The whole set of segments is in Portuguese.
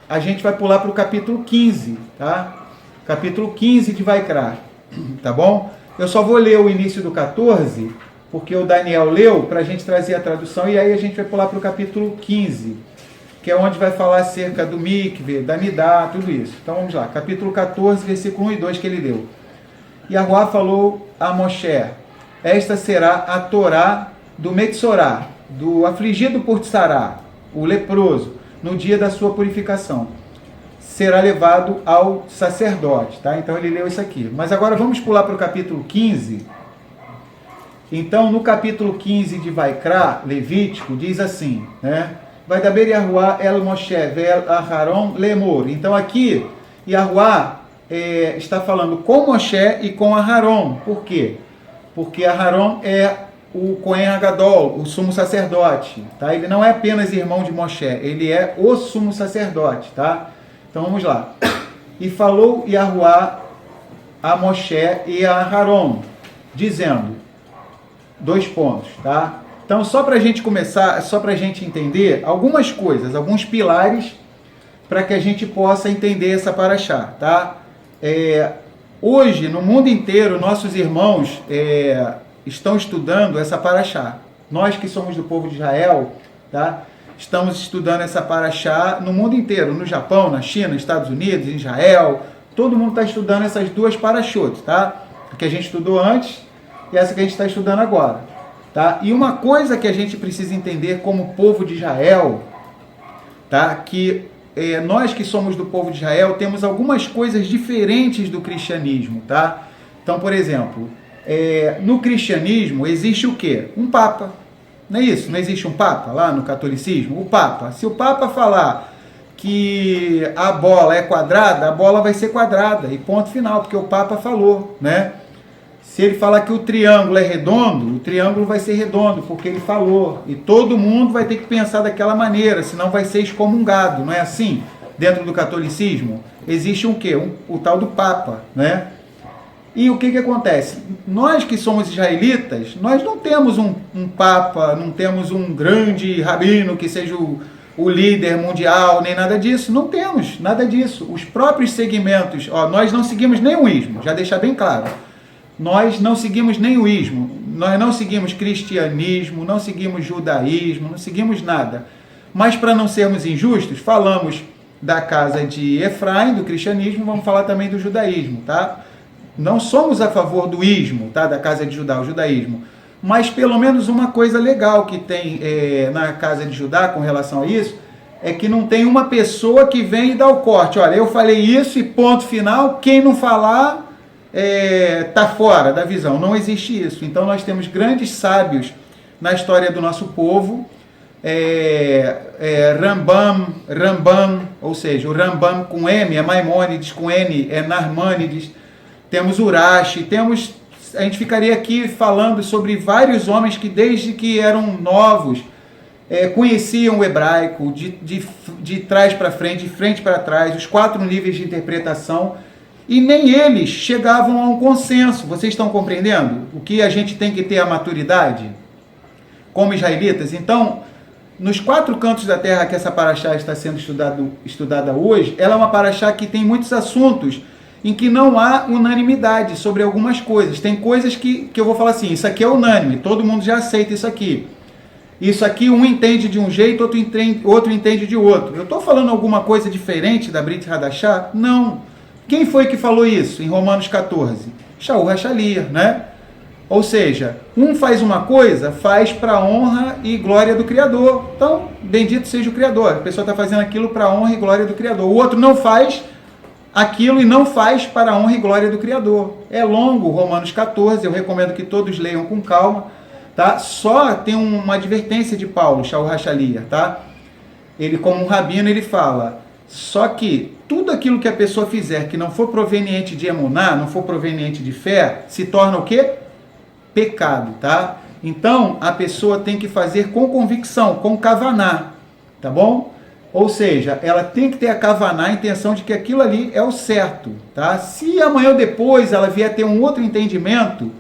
a gente vai pular para o capítulo 15, tá? Capítulo 15 de Vaikra, tá bom? Eu só vou ler o início do 14, porque o Daniel leu, para a gente trazer a tradução, e aí a gente vai pular para o capítulo 15, que é onde vai falar acerca do mikve, da nidá, tudo isso. Então vamos lá, capítulo 14, versículo 1 e 2 que ele leu. Yahuwá falou a Moshe: esta será a Torá do Metzorá, do afligido por Tsará, o leproso, no dia da sua purificação. Será levado ao sacerdote, tá? Então ele leu isso aqui. Mas agora vamos pular para o capítulo 15. Então no capítulo 15 de Vaikra, Levítico, diz assim, né? Vai daber Yahuwá el Moshe vel Aharon lemor. Então aqui Yahuwá está falando com Moshe e com Aharon. Por quê? Porque Aharon é o Cohen Hagadol, o sumo sacerdote, tá? Ele não é apenas irmão de Moshe, ele é o sumo sacerdote, tá? Então vamos lá. E falou Yahuwá a Moshe e a Aharon, dizendo, 2 pontos, tá? Então só para a gente começar, só para a gente entender algumas coisas, alguns pilares para que a gente possa entender essa paraxá, tá? Hoje, no mundo inteiro, nossos irmãos estão estudando essa paraxá. Nós que somos do povo de Israel, tá? Estamos estudando essa paraxá no mundo inteiro, no Japão, na China, nos Estados Unidos, em Israel. Todo mundo está estudando essas 2 paraxotes, tá? A que a gente estudou antes e essa que a gente está estudando agora, tá? E uma coisa que a gente precisa entender como povo de Israel, tá? Que nós que somos do povo de Israel temos algumas coisas diferentes do cristianismo, tá? Então, por exemplo, no cristianismo existe o quê? Um papa, não é isso? Não existe um papa lá no catolicismo? O papa, se o papa falar que a bola é quadrada, a bola vai ser quadrada, e ponto final, porque o papa falou, né? Se ele falar que o triângulo é redondo, o triângulo vai ser redondo, porque ele falou. E todo mundo vai ter que pensar daquela maneira, senão vai ser excomungado, não é assim? Dentro do catolicismo, existe um quê? O tal do Papa, né? E o que acontece? Nós que somos israelitas, nós não temos um Papa, não temos um grande rabino que seja o líder mundial, nem nada disso. Não temos nada disso. Os próprios segmentos, nós não seguimos nem o ismo, já deixar bem claro. Nós não seguimos nem o ismo, nós não seguimos cristianismo, não seguimos judaísmo, não seguimos nada. Mas para não sermos injustos, falamos da casa de Efraim, do cristianismo, vamos falar também do judaísmo, tá? Não somos a favor do ismo, tá? Da casa de Judá, o judaísmo. Mas pelo menos uma coisa legal que tem na casa de Judá com relação a isso, é que não tem uma pessoa que vem e dá o corte. Olha, eu falei isso e ponto final, quem não falar está fora da visão. Não existe isso. Então nós temos grandes sábios na história do nosso povo, Rambam, ou seja, o Rambam com M é Maimônides, com N é Narmânides, temos Urashi, a gente ficaria aqui falando sobre vários homens que desde que eram novos conheciam o hebraico de trás para frente, de frente para trás, os 4 níveis de interpretação. E nem eles chegavam a um consenso. Vocês estão compreendendo o que a gente tem que ter a maturidade como israelitas? Então, nos 4 cantos da terra que essa paraxá está sendo estudada hoje, ela é uma paraxá que tem muitos assuntos em que não há unanimidade sobre algumas coisas. Tem coisas que eu vou falar assim, isso aqui é unânime, todo mundo já aceita isso aqui. Isso aqui um entende de um jeito, outro entende de outro. Eu estou falando alguma coisa diferente da Brit Hadashah? Não. Quem foi que falou isso em Romanos 14? Shaul Hachalia, né? Ou seja, um faz uma coisa, faz para a honra e glória do Criador. Então, bendito seja o Criador. A pessoa está fazendo aquilo para a honra e glória do Criador. O outro não faz aquilo e não faz para a honra e glória do Criador. É longo, Romanos 14, eu recomendo que todos leiam com calma, tá? Só tem uma advertência de Paulo, Shaul Hachalia, tá? Ele, como um rabino, ele fala, só que tudo aquilo que a pessoa fizer que não for proveniente de emuná, não for proveniente de fé, se torna o quê? Pecado, tá? Então, a pessoa tem que fazer com convicção, com kavaná, tá bom? Ou seja, ela tem que ter a kavaná, a intenção de que aquilo ali é o certo, tá? Se amanhã ou depois ela vier ter um outro entendimento,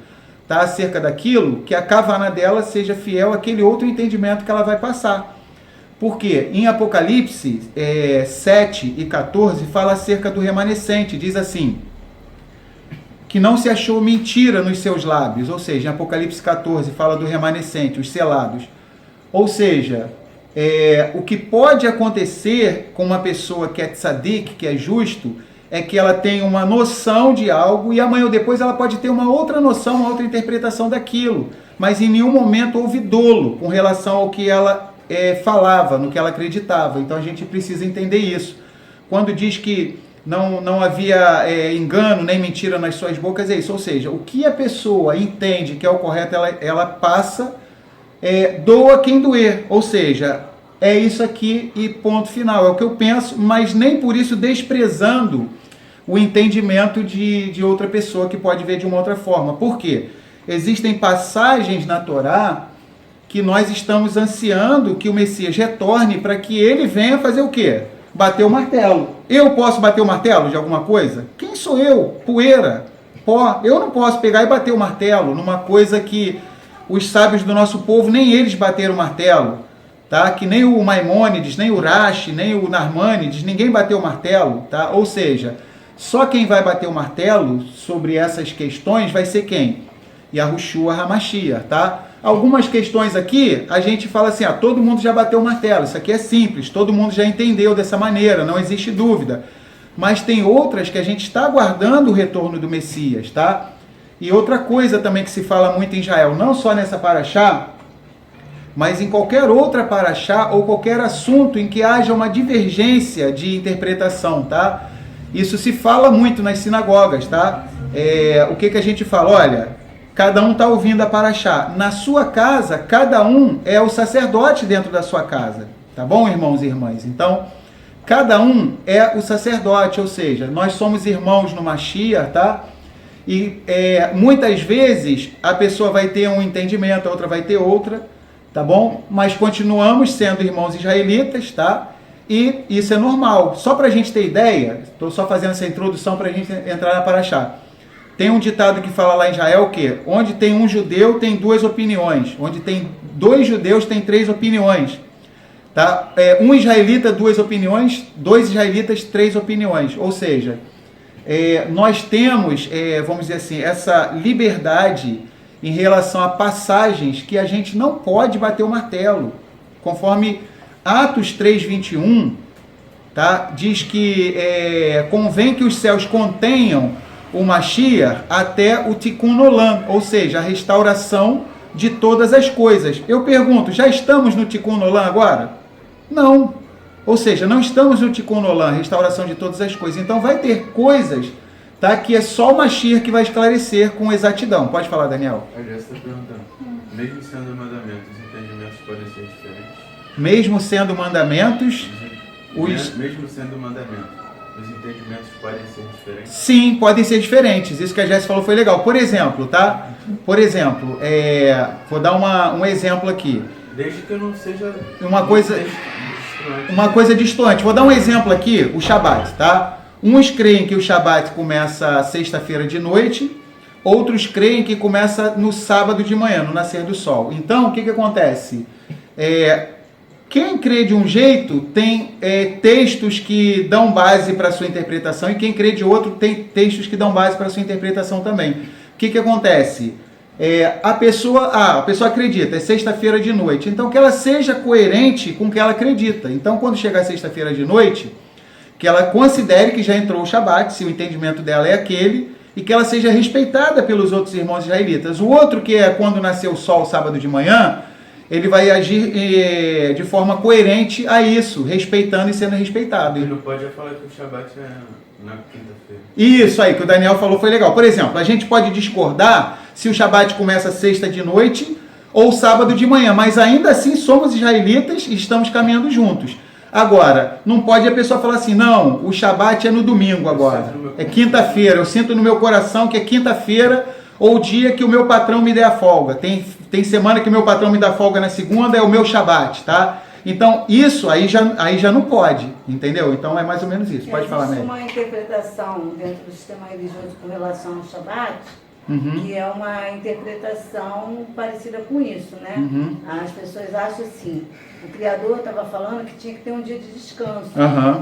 tá, acerca daquilo, que a kavaná dela seja fiel àquele outro entendimento que ela vai passar. Porque em Apocalipse 7 e 14 fala acerca do remanescente, diz assim, que não se achou mentira nos seus lábios, ou seja, em Apocalipse 14 fala do remanescente, os selados. Ou seja, o que pode acontecer com uma pessoa que é tzadik, que é justo, é que ela tem uma noção de algo e amanhã ou depois ela pode ter uma outra noção, uma outra interpretação daquilo, mas em nenhum momento houve dolo com relação ao que ela falava, no que ela acreditava. Então a gente precisa entender isso. Quando diz que não havia engano nem mentira nas suas bocas, é isso. Ou seja, o que a pessoa entende que é o correto, ela passa, doa quem doer. Ou seja, é isso aqui e ponto final. É o que eu penso, mas nem por isso desprezando o entendimento de outra pessoa que pode ver de uma outra forma. Por quê? Existem passagens na Torá que nós estamos ansiando que o Messias retorne para que ele venha fazer o quê? Bater o martelo. Eu posso bater o martelo de alguma coisa? Quem sou eu? Poeira, pó. Eu não posso pegar e bater o martelo numa coisa que os sábios do nosso povo, nem eles bateram o martelo, tá? Que nem o Maimônides, nem o Rashi, nem o Narmânides, ninguém bateu o martelo, tá? Ou seja, só quem vai bater o martelo sobre essas questões vai ser quem? Yahushua HaMashiach, tá? Algumas questões aqui, a gente fala assim, todo mundo já bateu o martelo, isso aqui é simples, todo mundo já entendeu dessa maneira, não existe dúvida. Mas tem outras que a gente está aguardando o retorno do Messias, tá? E outra coisa também que se fala muito em Israel, não só nessa paraxá, mas em qualquer outra paraxá ou qualquer assunto em que haja uma divergência de interpretação, tá? Isso se fala muito nas sinagogas, tá? O que a gente fala? Olha, cada um está ouvindo a paraxá. Na sua casa, cada um é o sacerdote dentro da sua casa. Tá bom, irmãos e irmãs? Então, cada um é o sacerdote, ou seja, nós somos irmãos no Mashiach, tá? E muitas vezes a pessoa vai ter um entendimento, a outra vai ter outra, tá bom? Mas continuamos sendo irmãos israelitas, tá? E isso é normal. Só para a gente ter ideia, estou só fazendo essa introdução para a gente entrar na paraxá. Tem um ditado que fala lá em Israel que onde tem um judeu tem duas opiniões, onde tem dois judeus tem três opiniões, tá? Um israelita, duas opiniões, dois israelitas, três opiniões. Ou seja, nós temos, vamos dizer assim, essa liberdade em relação a passagens que a gente não pode bater o martelo, conforme Atos 3:21, tá? Diz que convém que os céus contenham o Mashiach até o Tikkun Olam, ou seja, a restauração de todas as coisas. Eu pergunto, já estamos no Tikkun Olam agora? Não. Ou seja, não estamos no Tikkun Olam, restauração de todas as coisas. Então vai ter coisas, tá, que é só o Mashiach que vai esclarecer com exatidão. Pode falar, Daniel. A Jéssica está perguntando, mesmo sendo mandamentos, os entendimentos podem ser diferentes? Mesmo sendo mandamentos, Mesmo sendo mandamentos, os entendimentos podem ser diferentes? Sim, podem ser diferentes. Isso que a Jéssica falou foi legal. Por exemplo, tá? Por exemplo, vou dar um exemplo aqui. Desde que eu não seja uma coisa distante. Vou dar um exemplo aqui, o Shabat, tá? Uns creem que o Shabat começa sexta-feira de noite, outros creem que começa no sábado de manhã, no nascer do sol. Então, o que acontece? Quem crê de um jeito tem textos que dão base para a sua interpretação, e quem crê de outro tem textos que dão base para a sua interpretação também. O que acontece? A pessoa acredita, é sexta-feira de noite, então que ela seja coerente com o que ela acredita. Então, quando chegar sexta-feira de noite, que ela considere que já entrou o Shabat, se o entendimento dela é aquele, e que ela seja respeitada pelos outros irmãos israelitas. O outro, que é quando nasceu o sol, sábado de manhã, ele vai agir de forma coerente a isso, respeitando e sendo respeitado. Ele não pode falar que o Shabat é na quinta-feira. Isso aí, que o Daniel falou foi legal. Por exemplo, a gente pode discordar se o Shabat começa sexta de noite ou sábado de manhã, mas ainda assim somos israelitas e estamos caminhando juntos. Agora, não pode a pessoa falar assim, não, o Shabat é no domingo agora, é quinta-feira, eu sinto no meu coração que é quinta-feira ou o dia que o meu patrão me der a folga. Tem semana que o meu patrão me dá folga na segunda, é o meu Shabat, tá? Então, isso aí já não pode, entendeu? Então, é mais ou menos isso. Pode falar, Mary. Existe uma interpretação dentro do sistema religioso com relação ao Shabat, que é uma interpretação parecida com isso, né? As pessoas acham assim, o Criador estava falando que tinha que ter um dia de descanso.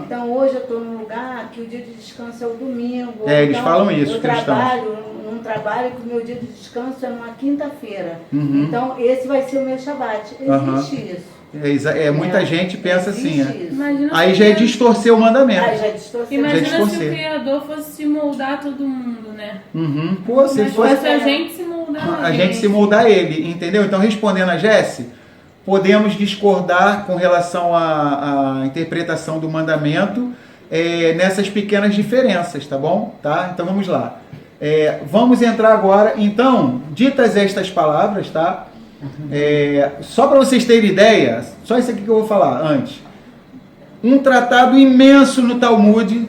Então hoje eu estou num lugar que o dia de descanso é o domingo. Eles então, falam isso, eu cristãos. trabalho num trabalho que o meu dia de descanso é numa quinta-feira. Então esse vai ser o meu Shabat. Existe isso. Muita gente pensa assim, aí já é distorcer o mandamento. Aí já é distorcer. Imagina se o Criador fosse se moldar todo mundo, né? Pô, se fosse a gente se moldar a gente se moldar ele, entendeu? Então, respondendo a Jesse, podemos discordar com relação à interpretação do mandamento nessas pequenas diferenças, tá bom? Tá? Então, vamos lá. Vamos entrar agora, então, ditas estas palavras, tá? Só para vocês terem ideia, só isso aqui que eu vou falar antes. Um tratado imenso no Talmud,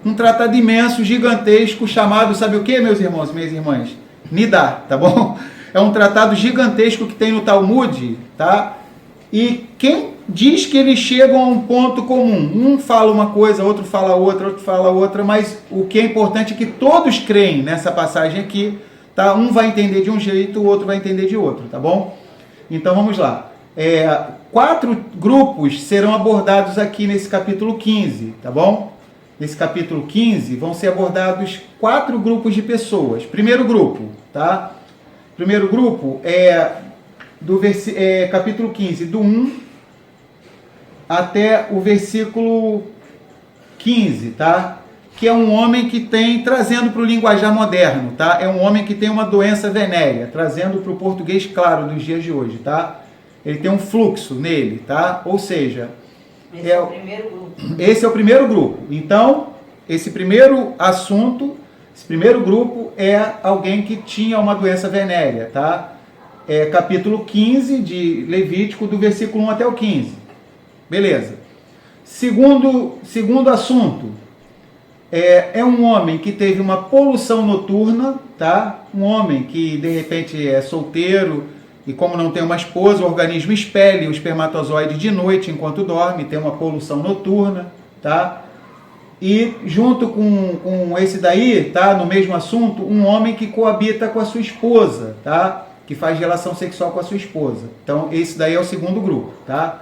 um tratado imenso, gigantesco, chamado, sabe o que, meus irmãos e minhas irmãs? Nidá, tá bom? É um tratado gigantesco que tem no Talmud, tá? E quem diz que eles chegam a um ponto comum? Um fala uma coisa, outro fala outra, outro fala outra, mas o que é importante é que todos creem nessa passagem aqui, tá? Um vai entender de um jeito, o outro vai entender de outro, tá bom? Então vamos lá. 4 grupos serão abordados aqui nesse capítulo 15, tá bom? Nesse capítulo 15 vão ser abordados 4 grupos de pessoas. Primeiro grupo, tá? Primeiro grupo capítulo 15, do 1 até o versículo 15, tá? Que é um homem que tem, trazendo para o linguajar moderno, tá? É um homem que tem uma doença venérea, trazendo para o português claro dos dias de hoje, tá? Ele tem um fluxo nele, tá? Ou seja, esse é o primeiro grupo. Esse é o primeiro grupo. Então, esse primeiro assunto, esse primeiro grupo é alguém que tinha uma doença venérea, tá? Capítulo 15 de Levítico, do versículo 1 até o 15. Beleza. Segundo assunto, é um homem que teve uma poluição noturna, tá? Um homem que de repente é solteiro e como não tem uma esposa, o organismo expele o espermatozoide de noite enquanto dorme, tem uma poluição noturna, tá? E junto com esse daí, tá? No mesmo assunto, um homem que coabita com a sua esposa, tá? Que faz relação sexual com a sua esposa. Então esse daí é o segundo grupo, tá?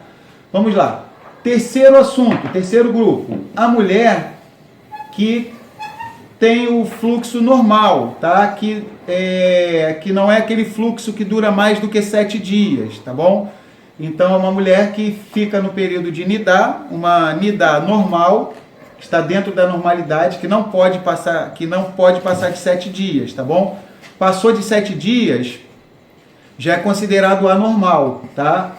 Vamos lá. Terceiro assunto, terceiro grupo, a mulher que tem o fluxo normal, tá? Que não é aquele fluxo que dura mais do que 7 dias, tá bom? Então é uma mulher que fica no período de nidá, uma nidá normal, que está dentro da normalidade, que não pode passar de 7 dias, tá bom? Passou de 7 dias, já é considerado anormal, tá?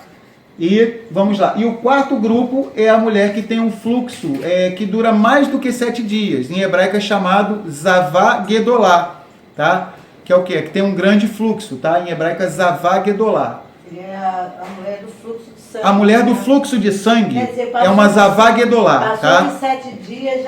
E vamos lá. E o quarto grupo é a mulher que tem um fluxo que dura mais do que 7 dias. Em hebraico é chamado Zavá Gedolá, tá? Que é o quê? Que tem um grande fluxo, tá? Em hebraico é Zavá Gedolá. É a mulher do fluxo de sangue. A mulher do fluxo de sangue Quer dizer, é uma Zavá Gedolá, tá? Passou de 7 dias,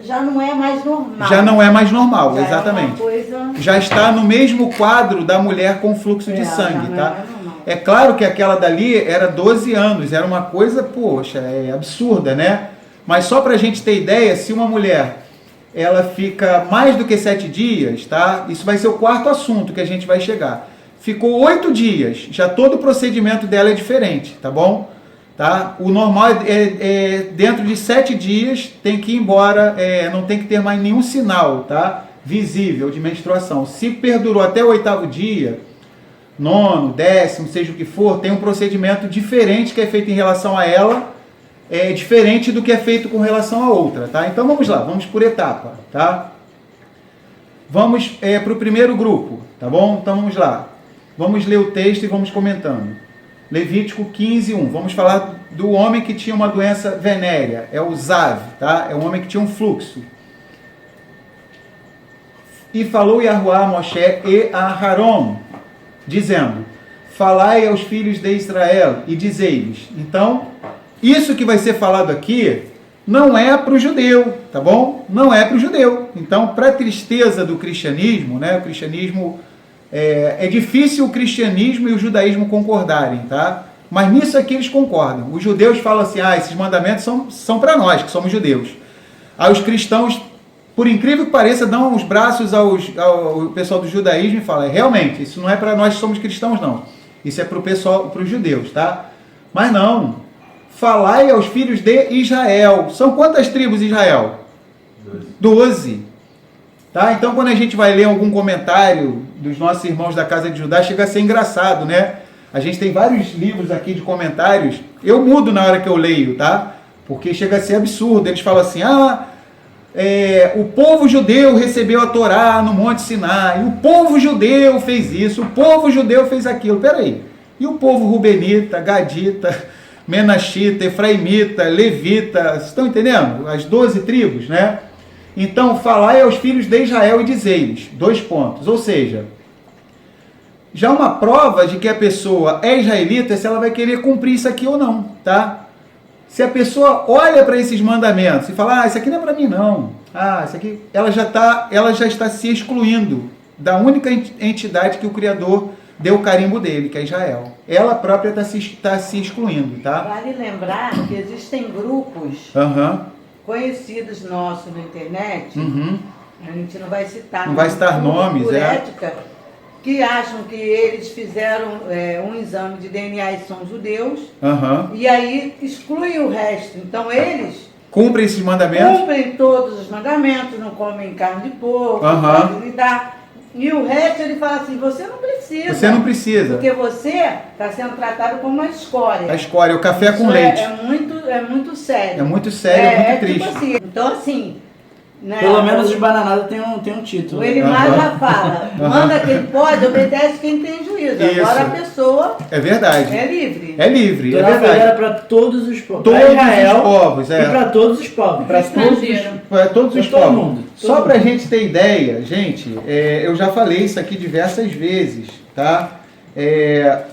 já não é mais normal. Já não é mais normal, já exatamente. Coisa... Já está no mesmo quadro da mulher com fluxo de sangue, tá? É claro que aquela dali era 12 anos, era uma coisa, poxa, absurda, né? Mas só pra gente ter ideia, se uma mulher, ela fica mais do que 7 dias, tá? Isso vai ser o quarto assunto que a gente vai chegar. Ficou 8 dias, já todo o procedimento dela é diferente, tá bom? Tá? O normal dentro de 7 dias tem que ir embora, não tem que ter mais nenhum sinal, tá? Visível de menstruação. Se perdurou até o 8º dia, 9º, 10º, seja o que for, tem um procedimento diferente que é feito em relação a ela, diferente do que é feito com relação a outra, tá? Então vamos lá, vamos por etapa, tá? Vamos para o primeiro grupo, tá bom? Então vamos lá. Vamos ler o texto e vamos comentando. Levítico 15, 1. Vamos falar do homem que tinha uma doença venérea, é o Zav, tá? É um homem que tinha um fluxo. E falou Yahuá a Moshe e a Haron, dizendo: falai aos filhos de Israel e dizei-lhes. Então, isso que vai ser falado aqui não é para o judeu, tá bom? Não é para o judeu. Então, para a tristeza do cristianismo, né? O cristianismo é difícil o cristianismo e o judaísmo concordarem, tá? Mas nisso aqui eles concordam. Os judeus falam assim: esses mandamentos são para nós, que somos judeus. Aí os cristãos por incrível que pareça, dão os braços ao pessoal do judaísmo e falam, realmente, isso não é para nós que somos cristãos, não. Isso é para o pessoal, para os judeus, tá? Mas não. Falai aos filhos de Israel. São quantas tribos Israel? 12. Tá? Então, quando a gente vai ler algum comentário dos nossos irmãos da casa de Judá, chega a ser engraçado, né? A gente tem vários livros aqui de comentários. Eu mudo na hora que eu leio, tá? Porque chega a ser absurdo. Eles falam assim, o povo judeu recebeu a Torá no Monte Sinai, o povo judeu fez isso, o povo judeu fez aquilo. Peraí, e o povo rubenita, gadita, menachita, efraimita, levita, vocês estão entendendo? As 12 tribos, né? Então, falai aos filhos de Israel e dizei-lhes, 2 pontos, ou seja, já uma prova de que a pessoa é israelita é se ela vai querer cumprir isso aqui ou não, tá? Se a pessoa olha para esses mandamentos e fala, isso aqui não é para mim não, isso aqui, ela já está se excluindo da única entidade que o Criador deu o carimbo dele, que é Israel. Ela própria está se excluindo, tá? Vale lembrar que existem grupos conhecidos nossos na internet, a gente não vai citar, não vai citar nomes, por ética, que acham que eles fizeram um exame de DNA e são judeus, e aí excluem o resto. Então eles cumprem esses mandamentos? Cumprem todos os mandamentos, não comem carne de porco, não podem lidar. E o resto ele fala assim, você não precisa. Você não precisa. Porque você está sendo tratado como uma escória. A escória, o café com leite. É muito sério. É muito sério, é muito triste. Tipo assim, então assim... Né, pelo menos os bananadas tem um título. O Elimar já fala, manda quem pode, obedece quem tem juízo. Isso. Agora a pessoa é verdade. É livre. É livre, Torá é verdade. era para todos os povos. Todos Israel, os povos, e para todos os povos. Para todos os todo povos. mundo. Só para a gente ter ideia, gente, eu já falei isso aqui diversas vezes, tá?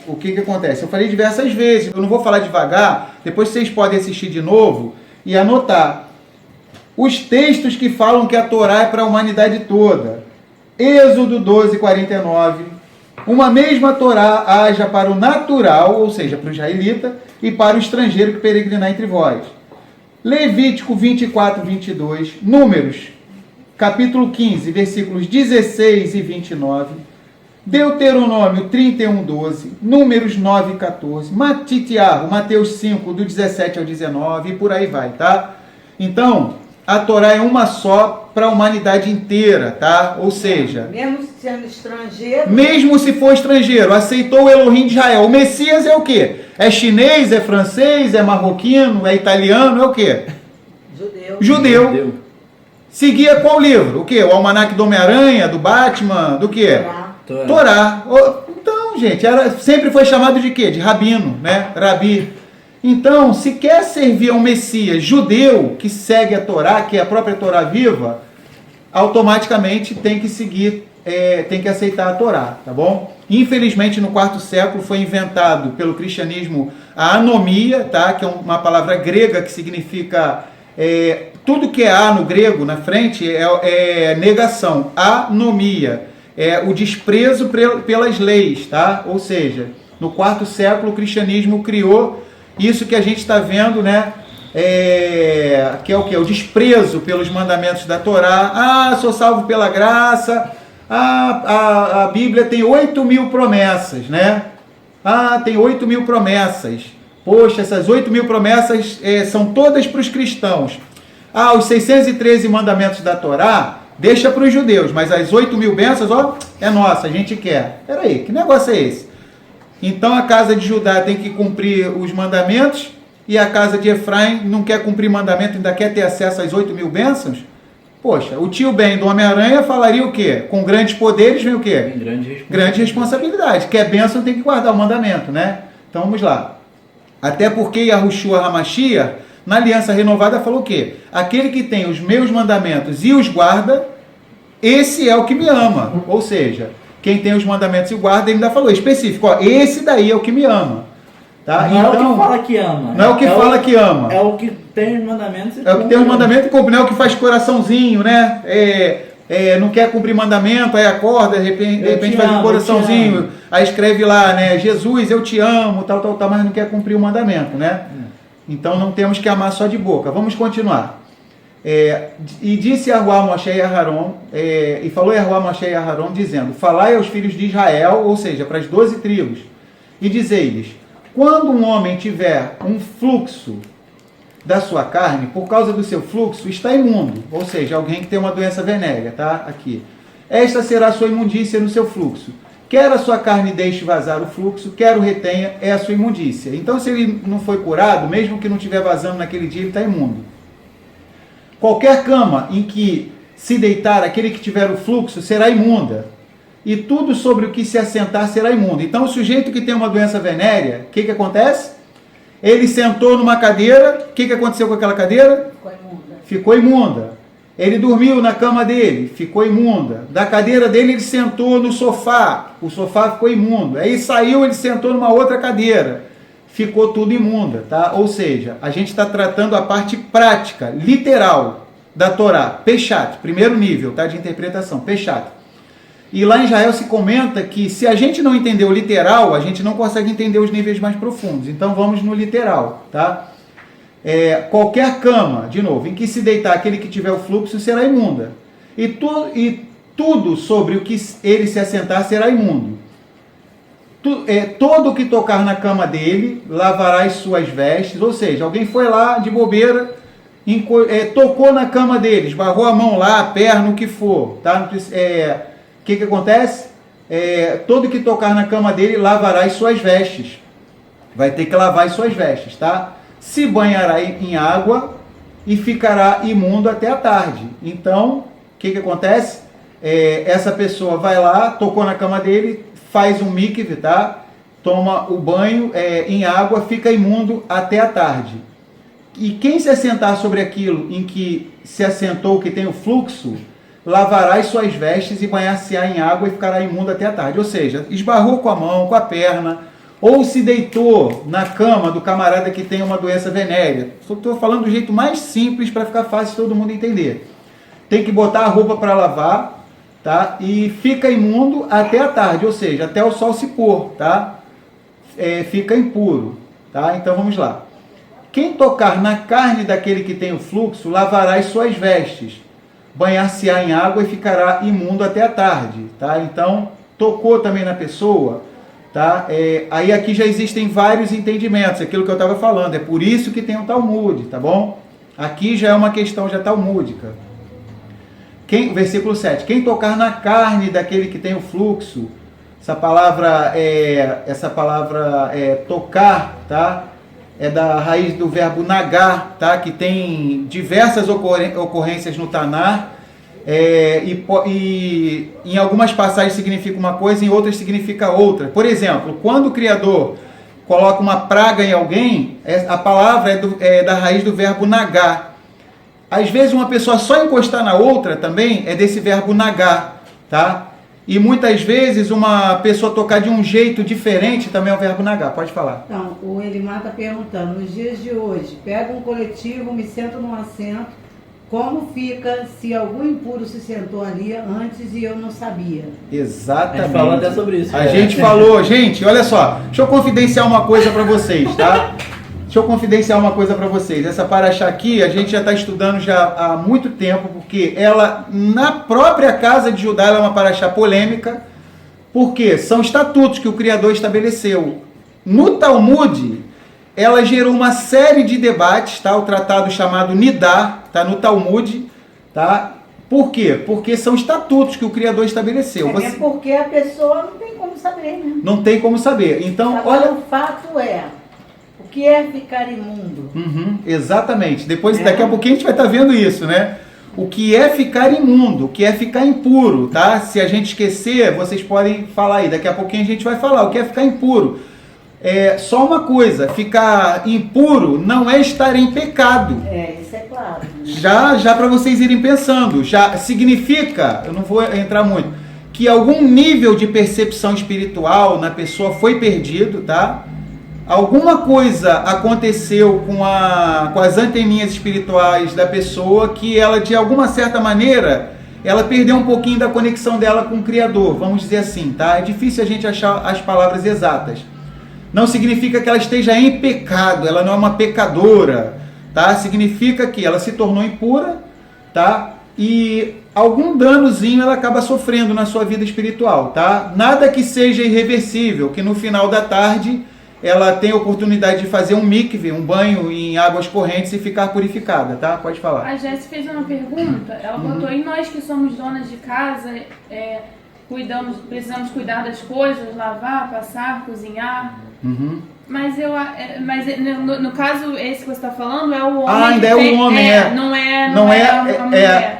O que acontece? Eu falei diversas vezes, eu não vou falar devagar, depois vocês podem assistir de novo e anotar. Os textos que falam que a Torá é para a humanidade toda. Êxodo 12, 49. Uma mesma Torá haja para o natural, ou seja, para o israelita, e para o estrangeiro que peregrinar entre vós. Levítico 24, 22. Números, capítulo 15, versículos 16 e 29. Deuteronômio 31, 12. Números 9, 14. Matitiarro, Mateus 5, do 17 ao 19, e por aí vai, tá? Então... a Torá é uma só para a humanidade inteira, tá? Ou seja... mesmo sendo estrangeiro... mesmo se for estrangeiro, aceitou o Elohim de Israel. O Messias é o quê? É chinês, é francês, é marroquino, é italiano, é o quê? Judeu. Seguia qual livro? O quê? O Almanaque do Homem-Aranha, do Batman, do quê? Torá. Então, gente, sempre foi chamado de quê? De rabino, né? Rabi. Então, se quer servir a um Messias judeu que segue a Torá, que é a própria Torá viva, automaticamente tem que seguir, tem que aceitar a Torá, tá bom? Infelizmente, no 4º século foi inventado pelo cristianismo a anomia, tá? Que é uma palavra grega que significa... tudo que é a no grego, na frente, é negação. Anomia. É o desprezo pelas leis, tá? Ou seja, no 4º século o cristianismo criou isso que a gente está vendo, né? Que é o quê? O desprezo pelos mandamentos da Torá. Sou salvo pela graça. A Bíblia tem 8.000 promessas, né? Tem 8.000 promessas. Poxa, essas 8.000 promessas são todas para os cristãos. Os 613 mandamentos da Torá, deixa para os judeus, mas as 8.000 bênçãos, é nossa, a gente quer. Peraí, que negócio é esse? Então a casa de Judá tem que cumprir os mandamentos e a casa de Efraim não quer cumprir mandamento, ainda quer ter acesso às 8.000 bênçãos? Poxa, o tio Ben do Homem-Aranha falaria o quê? Com grandes poderes vem o quê? Grande responsabilidade. Quer bênção tem que guardar o mandamento, né? Então vamos lá. Até porque Yahushua HaMashiach, na aliança renovada, falou o quê? Aquele que tem os meus mandamentos e os guarda, esse é o que me ama. Ou seja... quem tem os mandamentos e guarda, ele ainda falou específico, esse daí é o que me ama. Tá? Não então, é o que fala que ama. Não é o que fala que ama. É o que tem os mandamentos e cumpre. É o que tem os mandamentos e cumpre, não é o que faz coraçãozinho, né? Não quer cumprir mandamento, aí acorda, de repente faz um coraçãozinho, aí escreve lá, né? Jesus, eu te amo, tal, mas não quer cumprir o mandamento, né? Então não temos que amar só de boca. Vamos continuar. E disse Yahuwá a Moshe e a Aharon, e falou Yahuwá a Moshe e a Aharon, dizendo: falai aos filhos de Israel, ou seja, para as 12 tribos, e dizei-lhes: quando um homem tiver um fluxo da sua carne, por causa do seu fluxo, está imundo, ou seja, alguém que tem uma doença venérea, tá? Aqui. Esta será a sua imundícia no seu fluxo. Quer a sua carne deixe vazar o fluxo, quer o retenha, é a sua imundícia. Então, se ele não foi curado, mesmo que não estiver vazando naquele dia, ele está imundo. Qualquer cama em que se deitar aquele que tiver o fluxo será imunda, e tudo sobre o que se assentar será imundo. Então, o sujeito que tem uma doença venérea, o que acontece? Ele sentou numa cadeira, o que aconteceu com aquela cadeira? Ficou imunda. Ficou imunda. Ele dormiu na cama dele, ficou imunda. Da cadeira dele, ele sentou no sofá, o sofá ficou imundo. Aí saiu, ele sentou numa outra cadeira, ficou tudo imunda, tá? Ou seja, a gente está tratando a parte prática, literal da Torá, Peshat, primeiro nível, tá? De interpretação, Peshat. E lá em Israel se comenta que se a gente não entender o literal, a gente não consegue entender os níveis mais profundos. Então vamos no literal, tá? Qualquer cama, de novo, em que se deitar aquele que tiver o fluxo será imunda. E tudo sobre o que ele se assentar será imundo. Todo o que tocar na cama dele lavará as suas vestes. Ou seja, alguém foi lá de bobeira, tocou na cama dele, esbarrou a mão lá, a perna, o que for, tá? O que acontece? Todo que tocar na cama dele lavará as suas vestes. Vai ter que lavar as suas vestes, tá? Se banhará em água e ficará imundo até a tarde. Então, o que acontece? Essa pessoa vai lá, tocou na cama dele, faz um mikve, tá? Toma o banho em água, fica imundo até a tarde. E quem se assentar sobre aquilo em que se assentou, que tem o fluxo, lavará as suas vestes e banhar-se-á em água e ficará imundo até a tarde. Ou seja, esbarrou com a mão, com a perna, ou se deitou na cama do camarada que tem uma doença venérea. Estou falando do jeito mais simples para ficar fácil de todo mundo entender. Tem que botar a roupa para lavar, tá? E fica imundo até a tarde, ou seja, até o sol se pôr, tá? Fica impuro, tá? Então vamos lá. Quem tocar na carne daquele que tem o fluxo, lavará as suas vestes, banhar-se-á em água e ficará imundo até a tarde, tá? Então, tocou também na pessoa, tá? Aí aqui já existem vários entendimentos, aquilo que eu estava falando, é por isso que tem o Talmud, tá bom? Aqui já é uma questão já talmúdica. Versículo 7, quem tocar na carne daquele que tem o fluxo, essa palavra tocar, tá? É da raiz do verbo nagar, tá? Que tem diversas ocorrências no Tanar, e em algumas passagens significa uma coisa, em outras significa outra. Por exemplo, quando o Criador coloca uma praga em alguém, a palavra é da raiz do verbo nagar. Às vezes uma pessoa só encostar na outra também é desse verbo nagar, tá? E muitas vezes uma pessoa tocar de um jeito diferente também é o verbo nagar. Pode falar. Então, o Elimar está perguntando, nos dias de hoje, pego um coletivo, me sento num assento, como fica se algum impuro se sentou ali antes e eu não sabia? Exatamente. A gente falou até sobre isso. A gente falou, gente, olha só, deixa eu confidenciar uma coisa para vocês, tá? Essa paraxá aqui, a gente já está estudando já há muito tempo, porque ela, na própria casa de Judá, ela é uma paraxá polêmica, porque são estatutos que o Criador estabeleceu. No Talmud, ela gerou uma série de debates, tá? O tratado chamado Nidá, tá? No Talmud, tá? Por quê? Porque são estatutos que o Criador estabeleceu. Porque a pessoa não tem como saber, né? Não tem como saber. Então, agora, o fato é, o que é ficar imundo? Exatamente. Daqui a pouquinho a gente vai estar vendo isso, né? O que é ficar imundo, o que é ficar impuro, tá? Se a gente esquecer, vocês podem falar aí. Daqui a pouquinho a gente vai falar o que é ficar impuro. Só uma coisa, ficar impuro não é estar em pecado. Isso é claro. Já para vocês irem pensando, já significa, eu não vou entrar muito, que algum nível de percepção espiritual na pessoa foi perdido, tá? Alguma coisa aconteceu com as anteninhas espirituais da pessoa que ela, de alguma certa maneira, ela perdeu um pouquinho da conexão dela com o Criador, vamos dizer assim, tá? É difícil a gente achar as palavras exatas. Não significa que ela esteja em pecado, ela não é uma pecadora, tá? Significa que ela se tornou impura, tá? E algum danozinho ela acaba sofrendo na sua vida espiritual, tá? Nada que seja irreversível, que no final da tarde ela tem a oportunidade de fazer um mikve, um banho em águas correntes e ficar purificada, tá? Pode falar. A Jéssica fez uma pergunta, ela botou, e nós que somos donas de casa, precisamos cuidar das coisas, lavar, passar, cozinhar. Mas no caso, esse que você está falando é o homem. Ah, ainda é o homem, Não é a mulher.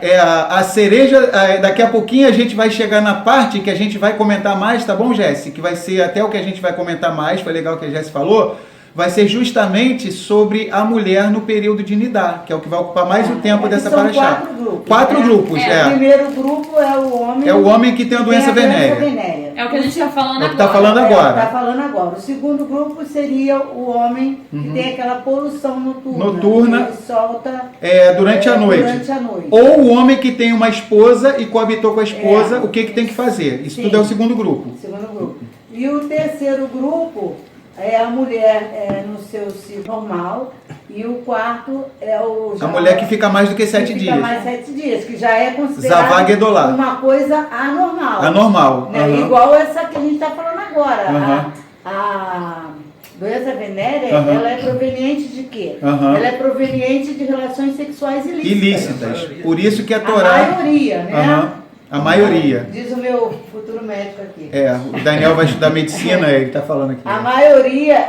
A cereja. Daqui a pouquinho a gente vai chegar na parte que a gente vai comentar mais, tá bom, Jéssica? Que vai ser até o que a gente vai comentar mais, foi legal que a Jéssica falou. Vai ser justamente sobre a mulher no período de Nidá, que é o que vai ocupar mais o tempo dessa paraxá. Quatro grupos. É. O primeiro grupo é o homem. É o homem que tem a doença venérea. É o que a gente está falando É o que tá agora. falando agora. Está falando agora. O segundo grupo seria o homem que tem aquela poluição Noturna. Que ele solta durante a noite. Ou o homem que tem uma esposa e coabitou com a esposa, o que tem que fazer? Isso tudo é o segundo grupo. E o terceiro grupo é a mulher no seu ciclo normal. E o quarto é a mulher que fica mais do que 7 dias. Fica mais 7 dias, que já é considerado Zavagedolá. uma coisa anormal. Anormal. Né? Igual essa que a gente está falando agora. A doença venérea, ela é proveniente de quê? Ela é proveniente de relações sexuais ilícitas. Por isso que a Torá... A maioria, né? A maioria. Diz o meu futuro médico aqui. O Daniel vai estudar medicina, ele está falando aqui. A maioria,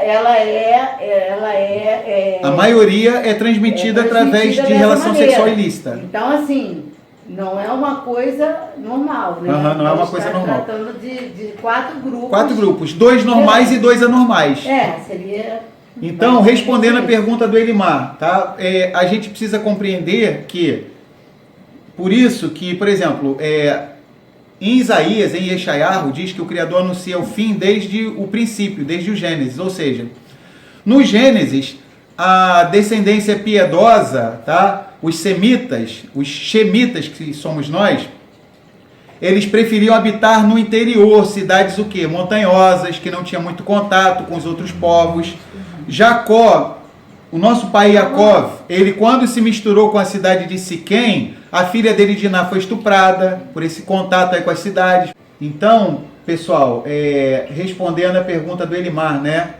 a maioria é transmitida através de relação sexual ilícita. Então, assim, não é uma coisa normal, né? Não é uma coisa normal. Tratando de 4 grupos. 4 grupos, 2 normais e 2 anormais. Seria... Então, respondendo a pergunta do Elimar, tá? A gente precisa compreender que, por isso que, por exemplo, em Isaías, em Yeshayahu, diz que o Criador anuncia o fim desde o princípio, desde o Gênesis. Ou seja, no Gênesis, a descendência piedosa, tá? Os semitas, os shemitas, que somos nós, eles preferiam habitar no interior, cidades o quê? Montanhosas, que não tinha muito contato com os outros povos. Jacó, o nosso pai Yaakov, ele quando se misturou com a cidade de Siquém, a filha dele Diná foi estuprada por esse contato aí com as cidades. Então, pessoal, respondendo a pergunta do Elimar, né?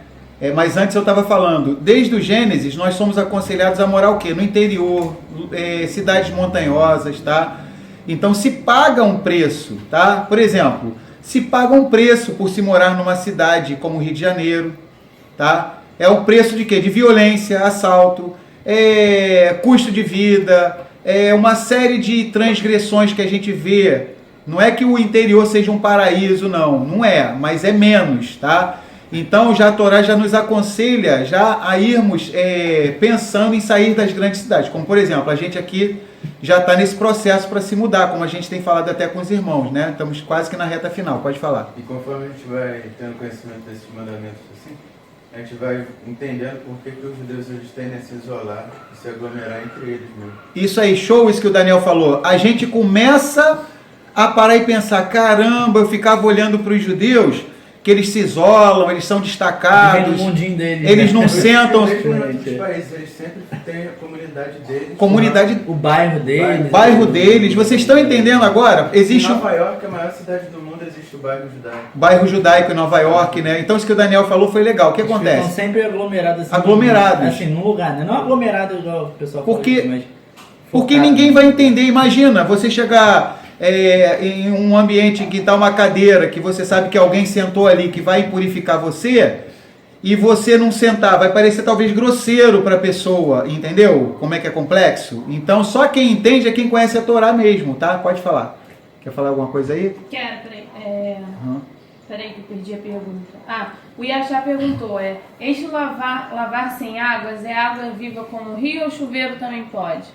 Mas antes eu estava falando, desde o Gênesis nós somos aconselhados a morar o quê? No interior, cidades montanhosas, tá? Então se paga um preço, tá? Por exemplo, se paga um preço por se morar numa cidade como o Rio de Janeiro, tá? É o preço de quê? De violência, assalto, custo de vida, uma série de transgressões que a gente vê. Não é que o interior seja um paraíso, não é, mas é menos, tá? Então já a Torá já nos aconselha já a irmos pensando em sair das grandes cidades. Como por exemplo, a gente aqui já está nesse processo para se mudar, como a gente tem falado até com os irmãos, né? Estamos quase que na reta final, pode falar. E conforme a gente vai tendo conhecimento desses mandamentos assim, a gente vai entendendo por que os judeus eles tendem a se isolar e se aglomerar entre eles mesmo. Isso aí, show isso que o Daniel falou. A gente começa a parar e pensar, caramba, eu ficava olhando para os judeus, que eles se isolam, eles são destacados, eles não sentam... Mesmo em outros países, eles sempre têm a comunidade deles. O bairro deles. O bairro deles. Vocês estão entendendo agora? Existe Nova York, a maior cidade do mundo, existe o bairro judaico. Bairro judaico em Nova York, né? Então isso que o Daniel falou foi legal. O que acontece? Estão sempre aglomerados. Assim, aglomerados. Assim, num lugar, né? Não aglomerados igual o pessoal fala. Porque ninguém vai entender. Imagina, você chegar... em um ambiente que está uma cadeira, que você sabe que alguém sentou ali, que vai purificar você, e você não sentar, vai parecer talvez grosseiro para a pessoa, entendeu? Como é que é complexo? Então só quem entende é quem conhece a Torá mesmo, tá? Pode falar. Quer falar alguma coisa aí? Quero, peraí. Peraí que eu perdi a pergunta. O Yachá perguntou, este lavar sem águas é água viva como o rio ou chuveiro também pode?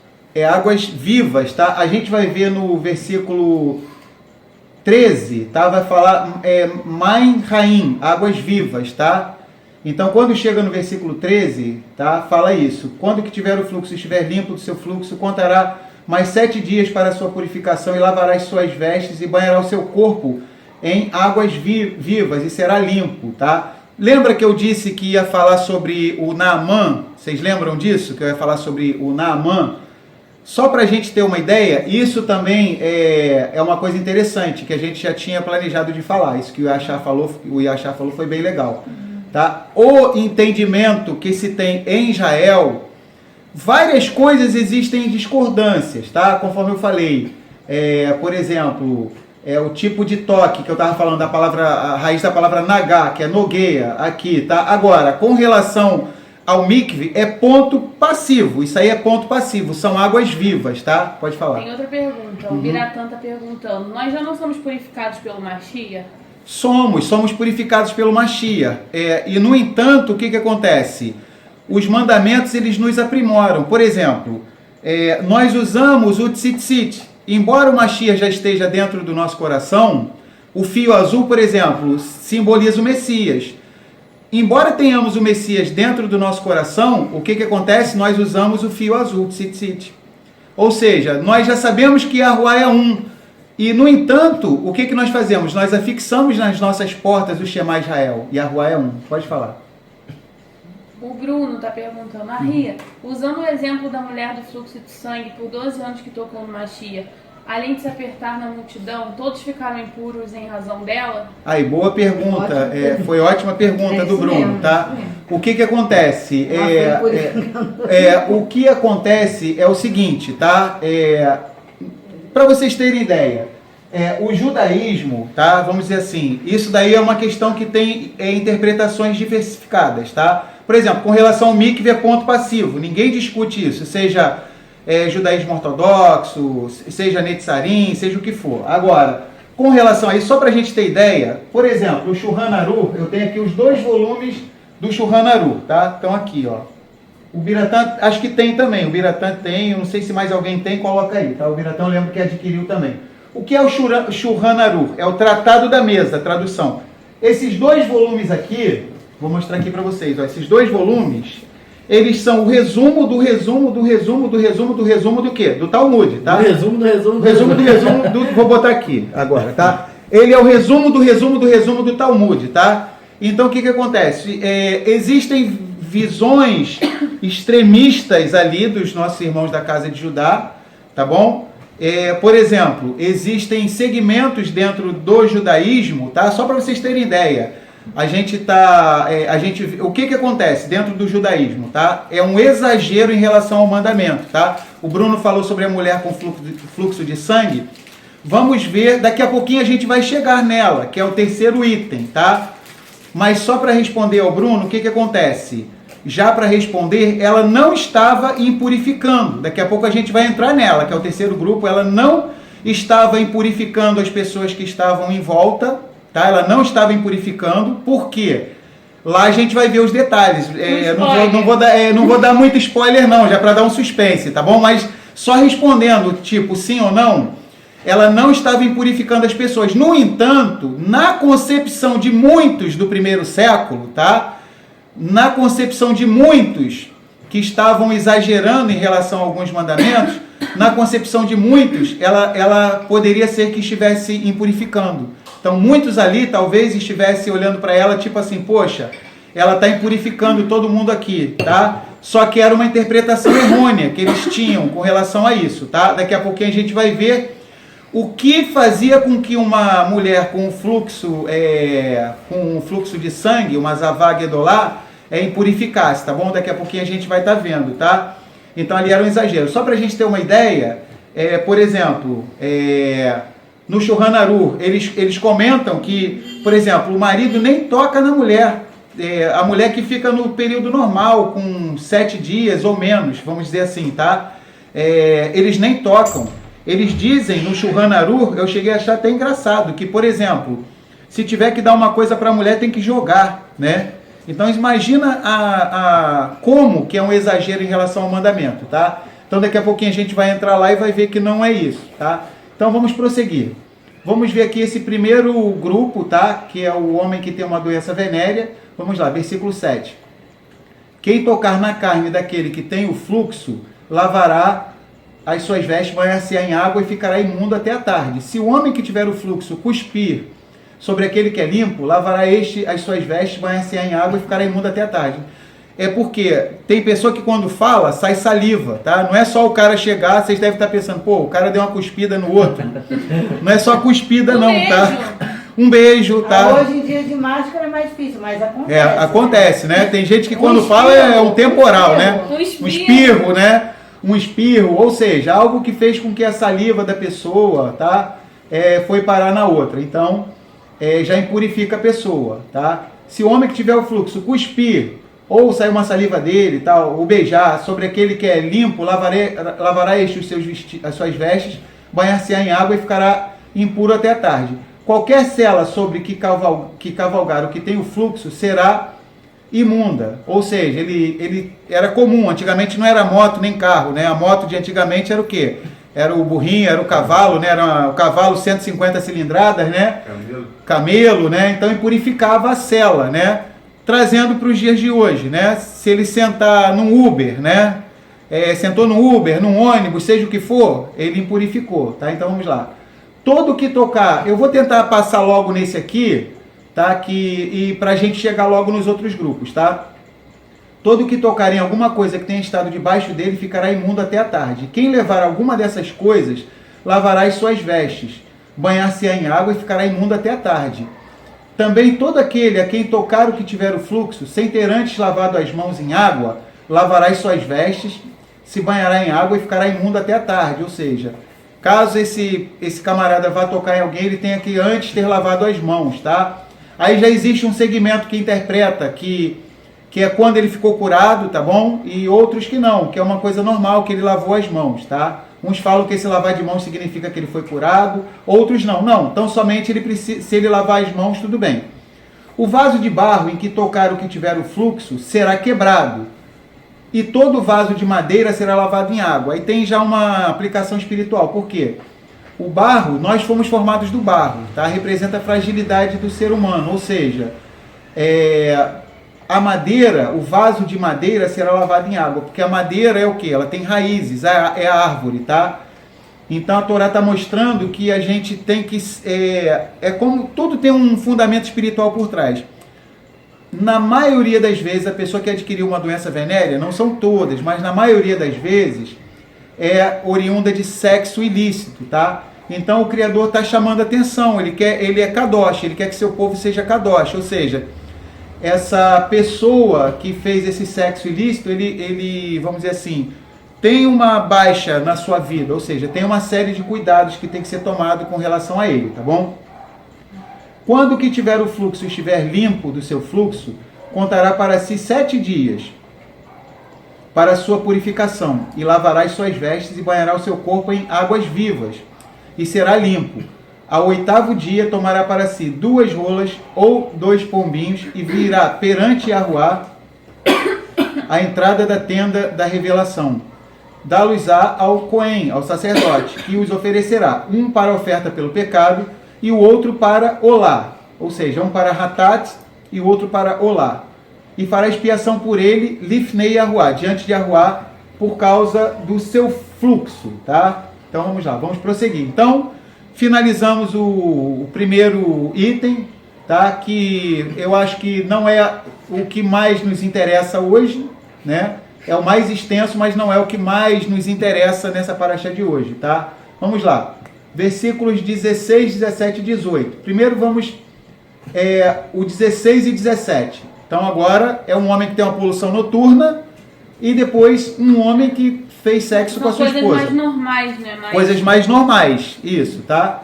Águas vivas, tá? A gente vai ver no versículo 13, tá? Vai falar Maim Raim, águas vivas, tá? Então, quando chega no versículo 13, tá? Fala isso. Quando que tiver o fluxo, estiver limpo do seu fluxo, contará mais 7 dias para a sua purificação e lavará as suas vestes e banhará o seu corpo em águas vivas e será limpo, tá? Lembra que eu disse que ia falar sobre o Naamã? Vocês lembram disso? Que eu ia falar sobre o Naamã? Só para a gente ter uma ideia, isso também é uma coisa interessante, que a gente já tinha planejado de falar. Isso que o Yachá falou foi bem legal. Tá? O entendimento que se tem em Israel, várias coisas existem em discordâncias, tá? Conforme eu falei. Por exemplo, o tipo de toque que eu estava falando, a raiz da palavra nagá, que é nogueia, aqui, tá? Agora, com relação ao mikve, é ponto passivo. Isso aí é ponto passivo, são águas vivas, tá? Pode falar. Tem outra pergunta. O Biratã está perguntando: nós já não somos purificados pelo Mashiach? Somos purificados pelo Mashiach. E, no entanto, o que acontece? Os mandamentos, eles nos aprimoram. Por exemplo, nós usamos o tzitzit. Embora o Mashiach já esteja dentro do nosso coração, o fio azul, por exemplo, simboliza o Messias. Embora tenhamos o Messias dentro do nosso coração, o que acontece? Nós usamos o fio azul, tzitzit. Ou seja, nós já sabemos que Yahuwá é um. E, no entanto, o que nós fazemos? Nós afixamos nas nossas portas o Shema Israel. Yahuwá é um. Pode falar. O Bruno está perguntando: Maria, usando o exemplo da mulher do fluxo de sangue por 12 anos que tocou no Mashiach, além de se apertar na multidão, todos ficaram impuros em razão dela? Aí, boa pergunta. Foi ótima pergunta do Bruno, mesmo, tá? O que acontece? O que acontece é o seguinte, tá? Para vocês terem ideia, o judaísmo, tá? Vamos dizer assim, isso daí é uma questão que tem interpretações diversificadas, tá? Por exemplo, com relação ao mikve é ponto passivo, ninguém discute isso, seja judaísmo ortodoxo, seja netzarim, seja o que for. Agora, com relação a isso, só para a gente ter ideia, por exemplo, o Shulchan Aruch, eu tenho aqui os 2 volumes do Shulchan Aruch, tá? Estão aqui, ó. O Biratã, acho que tem também, o Biratã tem, eu não sei se mais alguém tem, coloca aí, tá? O Biratã eu lembro que adquiriu também. O que é o Shulchan Aruch? É o Tratado da Mesa, a tradução. Esses 2 volumes aqui, vou mostrar aqui para vocês, ó, esses 2 volumes, eles são o resumo do resumo do resumo do resumo do resumo do quê? Do Talmud, tá? Resumo do resumo. Vou botar aqui agora, tá? Ele é o resumo do resumo do resumo do Talmud, tá? Então o que acontece? Existem visões extremistas ali dos nossos irmãos da casa de Judá, tá bom? Por exemplo, existem segmentos dentro do judaísmo, tá? Só para vocês terem ideia. O que acontece dentro do judaísmo, tá? É um exagero em relação ao mandamento, tá? O Bruno falou sobre a mulher com fluxo de sangue. Vamos ver, daqui a pouquinho a gente vai chegar nela, que é o 3º item, tá? Mas só para responder ao Bruno, o que acontece? Já para responder, ela não estava impurificando. Daqui a pouco a gente vai entrar nela, que é o 3º grupo. Ela não estava impurificando as pessoas que estavam em volta, tá? Ela não estava impurificando. Por quê? Lá a gente vai ver os detalhes. Não vou dar muito spoiler não, já para dar um suspense, tá bom? Mas só respondendo, tipo, sim ou não, ela não estava impurificando as pessoas. No entanto, na concepção de muitos do 1º século, tá? Na concepção de muitos que estavam exagerando em relação a alguns mandamentos, na concepção de muitos, ela poderia ser que estivesse impurificando. Então, muitos ali talvez estivessem olhando para ela, tipo assim, poxa, ela está impurificando todo mundo aqui, tá? Só que era uma interpretação errônea que eles tinham com relação a isso, tá? Daqui a pouquinho a gente vai ver o que fazia com que uma mulher com fluxo de sangue, uma zavá gedolá, impurificasse, tá bom? Daqui a pouquinho a gente vai estar vendo, tá? Então ali era um exagero. Só para a gente ter uma ideia, por exemplo, no Shulchan Aruch, eles comentam que, por exemplo, o marido nem toca na mulher. A mulher que fica no período normal, com 7 dias ou menos, vamos dizer assim, tá? Eles nem tocam. Eles dizem no Shulchan Aruch, eu cheguei a achar até engraçado, que, por exemplo, se tiver que dar uma coisa para a mulher, tem que jogar, né? Então imagina como que é um exagero em relação ao mandamento, tá? Então daqui a pouquinho a gente vai entrar lá e vai ver que não é isso, tá? Então vamos prosseguir. Vamos ver aqui esse primeiro grupo, tá? Que é o homem que tem uma doença venérea. Vamos lá, versículo 7. Quem tocar na carne daquele que tem o fluxo, lavará as suas vestes, banhar-se em água e ficará imundo até a tarde. Se o homem que tiver o fluxo cuspir sobre aquele que é limpo, lavará este as suas vestes, banhar-se em água e ficará imundo até a tarde. é porque tem pessoa que quando fala, sai saliva, tá? Não é só o cara chegar, vocês devem estar pensando, pô, o cara deu uma cuspida no outro. Não é só cuspida não, tá? Um beijo, tá? Hoje em dia de máscara é mais difícil, mas acontece. Acontece, né? Tem gente que quando fala é um temporal, né? Um espirro, né? Um espirro, ou seja, algo que fez com que a saliva da pessoa, tá? Foi parar na outra. Então, já impurifica a pessoa, tá? Se o homem que tiver o fluxo cuspir, ou sair uma saliva dele, tal, ou beijar sobre aquele que é limpo, lavará este as suas vestes, banhar-se-á em água e ficará impuro até a tarde. Qualquer cela sobre que cavalgar o que tem o fluxo será imunda. Ou seja, ele era comum. Antigamente não era moto nem carro, né? A moto de antigamente era o quê? Era o burrinho, era o cavalo, né? Era o cavalo 150 cilindradas, né? Camelo, né? Então impurificava a cela, né? Trazendo para os dias de hoje, né? Se ele sentar num Uber, né? Sentou no Uber, num ônibus, seja o que for, ele impurificou, tá? Então vamos lá. Todo que tocar, eu vou tentar passar logo nesse aqui, tá? E pra gente chegar logo nos outros grupos, tá? Todo que tocar em alguma coisa que tenha estado debaixo dele ficará imundo até a tarde. Quem levar alguma dessas coisas, lavará as suas vestes, banhar-se-á em água e ficará imundo até a tarde. Também todo aquele a quem tocar o que tiver o fluxo, sem ter antes lavado as mãos em água, lavará as suas vestes, se banhará em água e ficará imundo até a tarde. Ou seja, caso esse camarada vá tocar em alguém, ele tenha que antes ter lavado as mãos, tá? Aí já existe um segmento que interpreta que é quando ele ficou curado, tá bom? E outros que não, que é uma coisa normal, que ele lavou as mãos, tá? Uns falam que esse lavar de mãos significa que ele foi curado, outros não. Não, então somente ele precisa, se ele lavar as mãos, tudo bem. O vaso de barro em que tocar o que tiver o fluxo será quebrado, e todo vaso de madeira será lavado em água. Aí tem já uma aplicação espiritual. Por quê? O barro, nós fomos formados do barro, tá? Representa a fragilidade do ser humano, ou seja, a madeira, o vaso de madeira será lavado em água, porque a madeira é o que? Ela tem raízes, é a árvore, tá? Então a Torá está mostrando que a gente tem que... como tudo tem um fundamento espiritual por trás. Na maioria das vezes, a pessoa que adquiriu uma doença venérea, não são todas, mas na maioria das vezes, é oriunda de sexo ilícito, tá? Então o Criador está chamando a atenção, ele é kadosh, ele quer que seu povo seja kadosh, ou seja, essa pessoa que fez esse sexo ilícito, ele, vamos dizer assim, tem uma baixa na sua vida, ou seja, tem uma série de cuidados que tem que ser tomado com relação a ele, tá bom? Quando o que tiver o fluxo estiver limpo do seu fluxo, contará para si 7 dias para a sua purificação, e lavará as suas vestes e banhará o seu corpo em águas vivas, e será limpo. Ao 8º dia tomará para si 2 rolas ou 2 pombinhos e virá perante Yahuá a entrada da tenda da revelação. Dá-los-á ao Cohen, ao sacerdote, que os oferecerá, um para a oferta pelo pecado e o outro para Olá, ou seja, um para Hatat e o outro para Olá. E fará expiação por ele, Lifnei Yahuá, diante de Yahuá, por causa do seu fluxo, tá? Então vamos lá, vamos prosseguir. Então, finalizamos o primeiro item, tá? Que eu acho que não é o que mais nos interessa hoje, né? É o mais extenso, mas não é o que mais nos interessa nessa paraxá de hoje, tá? Vamos lá. Versículos 16, 17 e 18. Primeiro vamos o 16 e 17. Então agora é um homem que tem uma poluição noturna e depois um homem que fez sexo com a sua esposa. Coisas mais normais, né? Coisas mais normais, isso, tá?